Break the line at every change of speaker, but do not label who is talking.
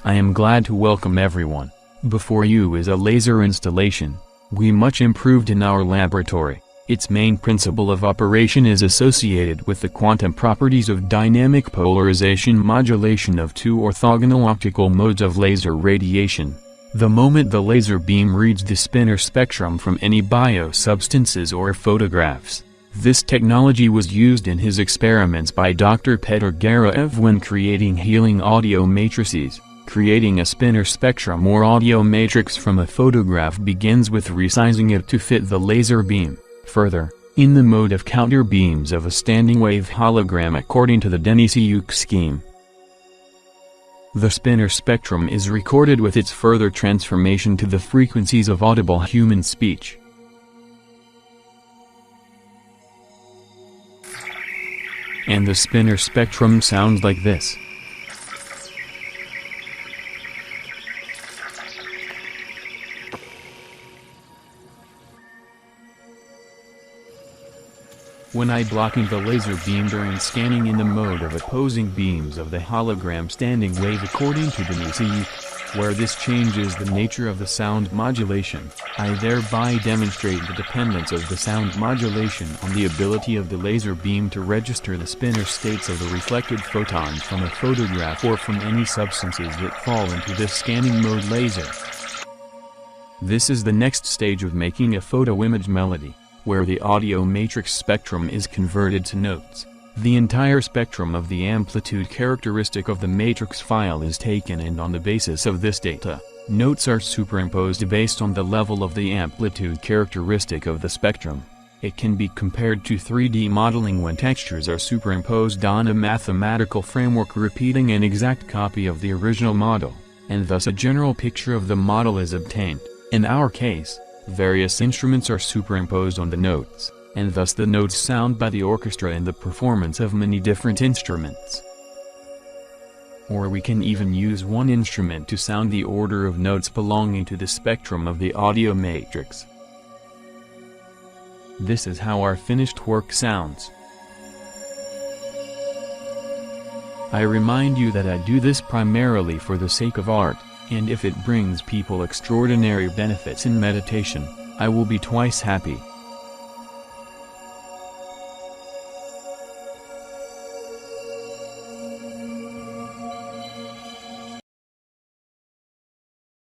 I am glad to welcome everyone. Before you is a laser installation. We much improved in our laboratory. Its main principle of operation is associated with the quantum properties of dynamic polarization modulation of two orthogonal optical modes of laser radiation. The moment the laser beam reads the spinor spectrum from any biosubstances or photographs. This technology was used in his experiments by Dr. Petr Gereev when creating healing audio matrices. Creating a spinor spectrum or audio matrix from a photograph begins with resizing it to fit the laser beam. Further, in the mode of counter beams of a standing wave hologram according to the Denisy-Yuke scheme. The spinor spectrum is recorded with its further transformation to the frequencies of audible human speech. And the spinor spectrum sounds like this. When I blocking the laser beam during scanning in the mode of opposing beams of the hologram standing wave according to Denisy-Yuke, where this changes the nature of the sound modulation, I thereby demonstrate the dependence of the sound modulation on the ability of the laser beam to register the spinor states of the reflected photons from a photograph or from any substances that fall into this scanning mode laser. This is the next stage of making a photo image melody, where the audio matrix spectrum is converted to notes. The entire spectrum of the amplitude characteristic of the matrix file is taken, and on the basis of this data, notes are superimposed based on the level of the amplitude characteristic of the spectrum. It can be compared to 3D modeling when textures are superimposed on a mathematical framework repeating an exact copy of the original model, and thus a general picture of the model is obtained. In our case, various instruments are superimposed on the notes, and thus the notes sound by the orchestra in the performance of many different instruments. Or we can even use one instrument to sound the order of notes belonging to the spectrum of the audio matrix. This is how our finished work sounds. I remind you that I do this primarily for the sake of art. And if it brings people extraordinary benefits in meditation, I will be twice happy.